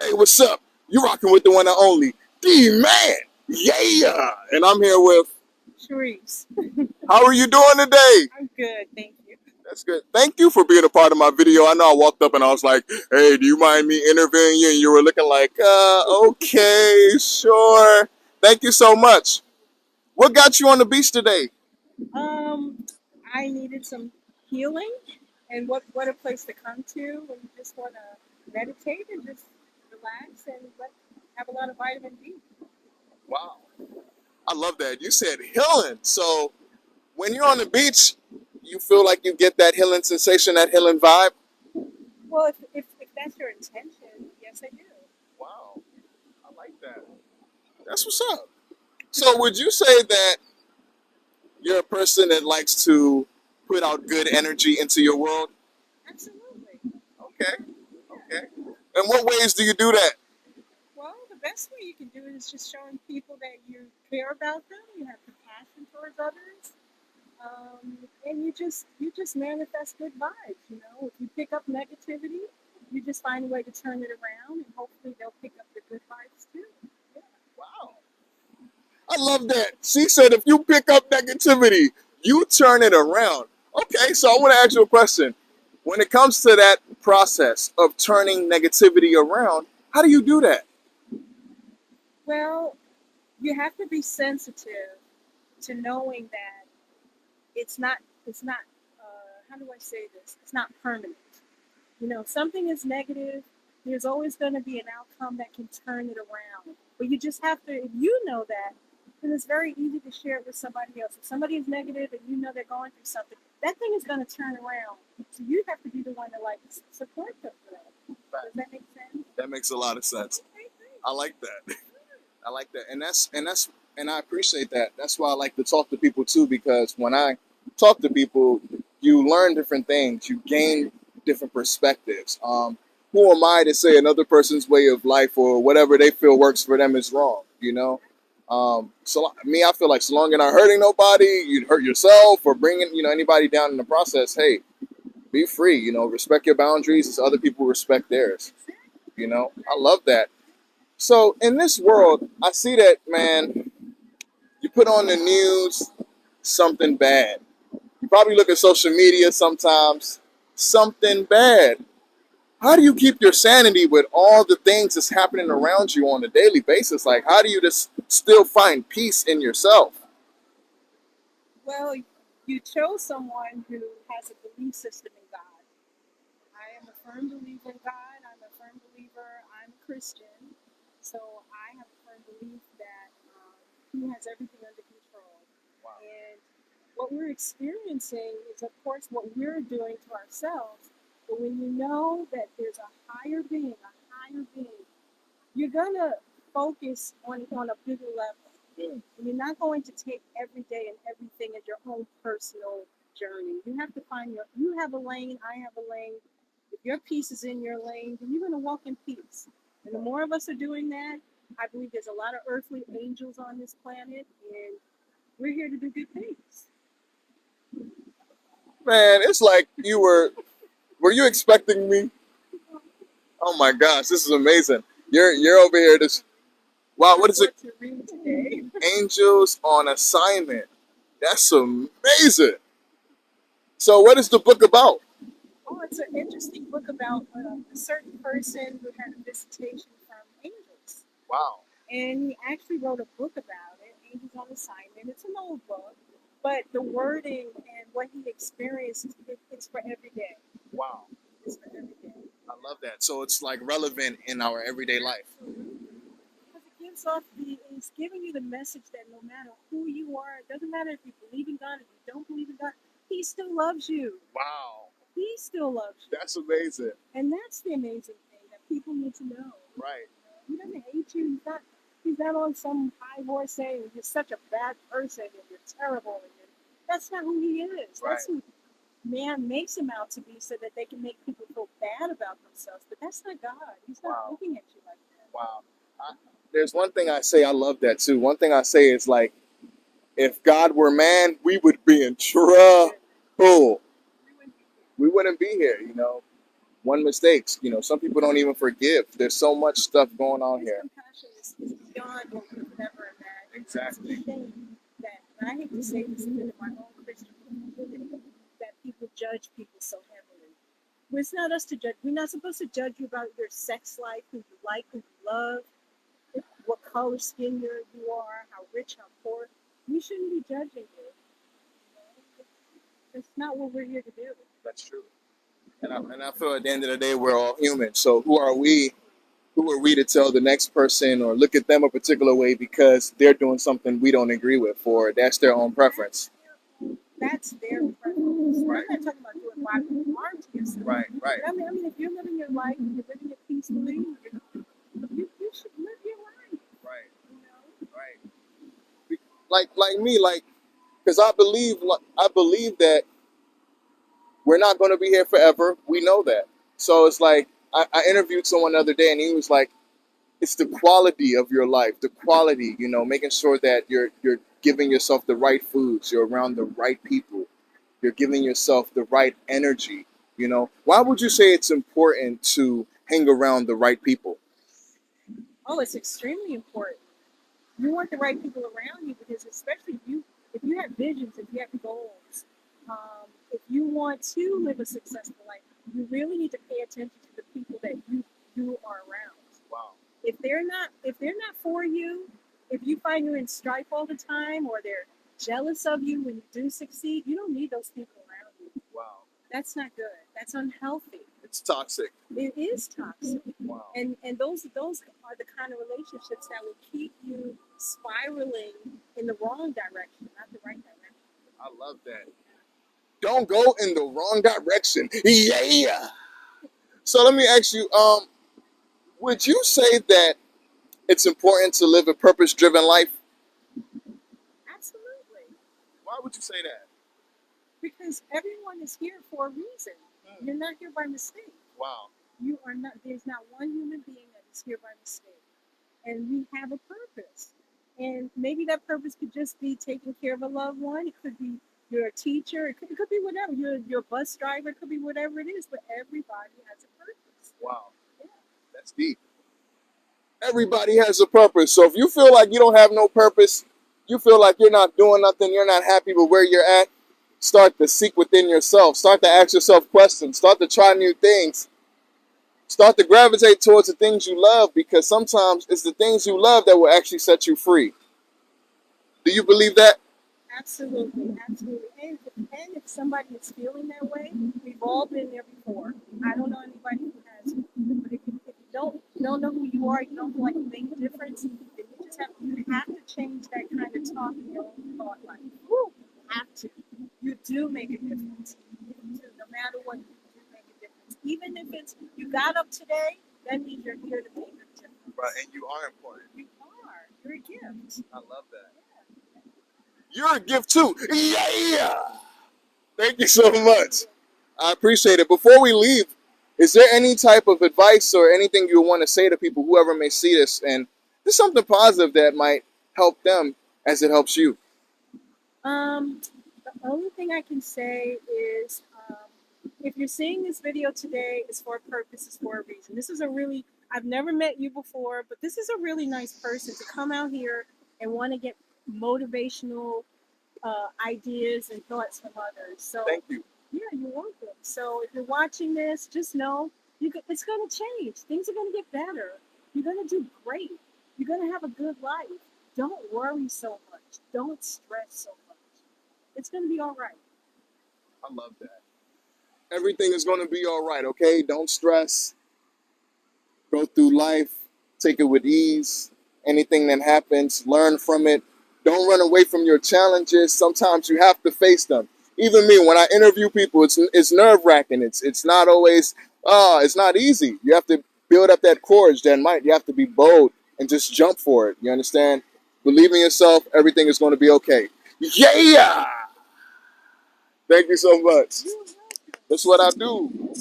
Hey, what's up? You rocking with the one and only D-Man. Yeah. And I'm here with, Sharice. how are you doing today? I'm good, thank you. That's good. Thank you for being a part of my video. I know I walked up and I was like, hey, do you mind me interviewing you? And you were looking like, okay, sure. Thank you so much. What got you on the beach today? Um, I needed some healing, and what a place to come to when you just want to meditate and just relax and have a lot of vitamin D. Wow. I love that. You said healing. So when you're on the beach, you feel like you get that healing sensation, that healing vibe? Well, if that's your intention, yes, I do. Wow. I like that. That's what's up. So would you say that you're a person that likes to put out good energy into your world? Absolutely. Okay. Yeah. Okay. In what ways do you do that? Well, the best way you can do it is just showing people that you care about them, you have compassion towards others, and you just manifest good vibes. You know, if you pick up negativity, you just find a way to turn it around, and hopefully they'll pick up the good vibes too. Yeah. Wow. I love that. She said if you pick up negativity, you turn it around. Okay, so I want to ask you a question. When it comes to that process of turning negativity around, how do you do that? Well, you have to be sensitive to knowing that it's not. How do I say this? It's not permanent. You know, something is negative. There's always going to be an outcome that can turn it around. But you just have to, if you know that, then it's very easy to share it with somebody else. If somebody is negative and you know they're going through something, that thing is going to turn around. So you have to be the one to like support them for that. Does that make sense? That makes a lot of sense. Okay, great. I like that. I like that, and I appreciate that. That's why I like to talk to people too, because when I talk to people, you learn different things, you gain different perspectives. Who am I to say another person's way of life or whatever they feel works for them is wrong? You know. So me, I feel like so long as you're not hurting nobody, you hurt yourself or bringing anybody down in the process. Hey, be free. Respect your boundaries as other people respect theirs. I love that. So in this world, I see that, man, you put on the news something bad. You probably look at social media sometimes, something bad. How do you keep your sanity with all the things that's happening around you on a daily basis? Like, how do you just still find peace in yourself? Well, you chose someone who has a belief system in God. I am a firm believer in God. I'm a firm believer. I'm a Christian. So I have a firm belief that He has everything under control. Wow. And what we're experiencing is, of course, what we're doing to ourselves. But when you know that there's a higher being, you're going to focus on a bigger level. Mm. And you're not going to take every day and everything as your own personal journey. You have to you have a lane, I have a lane. If your piece is in your lane, then you're going to walk in peace. And the more of us are doing that, I believe there's a lot of earthly angels on this planet, and we're here to do good things. Man, it's like were you expecting me? Oh my gosh, this is amazing. You're over here just, wow, what is it? To read today. Angels on assignment. That's amazing. So what is the book about? Oh, it's an interesting book about a certain person who had a visitation from angels. Wow. And he actually wrote a book about it, Angels on Assignment. It's an old book, but the wording and what he experienced, it's for every day. Wow. It's for every day. I love that. So it's like relevant in our everyday life. Because it gives off it's giving you the message that no matter who you are, it doesn't matter if you believe in God, if you don't believe in God, He still loves you. Wow. He still loves you. That's amazing. And that's the amazing thing that people need to know. Right. He doesn't hate you. He's not on some high horse saying you're such a bad person and you're terrible. That's not who he is. Right. That's who man makes him out to be so that they can make people feel bad about themselves. But that's not God. He's not Wow. looking at you like that. Wow. There's one thing I say, I love that too. One thing I say is like, if God were man, we would be in trouble. We wouldn't be here. We wouldn't be here. One mistakes. You know, some people don't even forgive. There's so much stuff going on His here. compassion is beyond what we could ever imagine. Exactly. It's a shame that, and I hate to say this even in my own Christian community, that people judge people so heavily. Well, it's not us to judge. We're not supposed to judge you about your sex life, who you like, who you love, what color skin you are, how rich, how poor. We shouldn't be judging you. It's not what we're here to do. That's true. And I feel at the end of the day, we're all human. So who are we? Who are we to tell the next person or look at them a particular way because they're doing something we don't agree with, or that's their own preference? That's their preference. Right. I'm not talking about doing bodily harm to yourself. Right. Right. I mean, if you're living your life, you're living it peacefully, you should live your life. Right. You know? Right. Like me, like because I believe that we're not going to be here forever. We know that. So it's like I interviewed someone the other day, and he was like, "It's the quality of your life, the quality. You know, making sure that you're giving yourself the right foods, you're around the right people, you're giving yourself the right energy. You know, why would you say it's important to hang around the right people? Oh, it's extremely important. You want the right people around you because, especially if you have visions, if you have goals, if you want to live a successful life, you really need to pay attention to the people that you are around. Wow. If they're not for you, if you find you're in strife all the time, or they're jealous of you when you do succeed, you don't need those people around you. Wow. That's not good. That's unhealthy. It's toxic. It is toxic. Wow. And those are the kind of relationships that will keep you spiraling in the wrong direction, not the right direction. I love that. Don't go in the wrong direction. Yeah. So let me ask you, would you say that it's important to live a purpose-driven life? Absolutely. Why would you say that? Because everyone is here for a reason. You're not here by mistake. Wow. You are not. There's not one human being that is here by mistake, and we have a purpose. And maybe that purpose could just be taking care of a loved one. It could be you're a teacher. It could be whatever. You're a bus driver. It could be whatever it is. But everybody has a purpose. Wow. Yeah. That's deep. Everybody has a purpose. So if you feel like you don't have no purpose, you feel like you're not doing nothing, you're not happy with where you're at, start to seek within yourself. Start to ask yourself questions. Start to try new things. Start to gravitate towards the things you love, because sometimes it's the things you love that will actually set you free. Do you believe that? Absolutely, absolutely. And if somebody is feeling that way, we've all been there before. I don't know anybody who hasn't. But if you don't know who you are, you don't feel like you make a difference, then you have to change that kind of talk in your own thought life. Woo, you have to. You do make a difference. You do. No matter what, you do make a difference. Even if it's you got up today, that means you're here to make a difference. Right, and you are important. You are. You're a gift. I love that. You're a gift too. Yeah. Thank you so much. I appreciate it. Before we leave, is there any type of advice or anything you want to say to people, whoever may see this, and just something positive that might help them as it helps you? The only thing I can say is, if you're seeing this video today, it's for a purpose, it's for a reason. This is I've never met you before, but this is a really nice person to come out here and want to get motivational ideas and thoughts from others. So Thank you. yeah, you're welcome. So if you're watching this, just know it's going to change. Things are going to get better. You're going to do great. You're going to have a good life. Don't worry so much. Don't stress so much. It's going to be all right. I love that. Everything is going to be all right, okay? Don't stress. Go through life. Take it with ease. Anything that happens, learn from it. Don't run away from your challenges. Sometimes you have to face them. Even me, when I interview people, it's nerve-wracking. It's not always, it's not easy. You have to build up that courage, you have to be bold and just jump for it. You understand? Believe in yourself. Everything is going to be okay. Yeah! Thank you so much. That's what I do.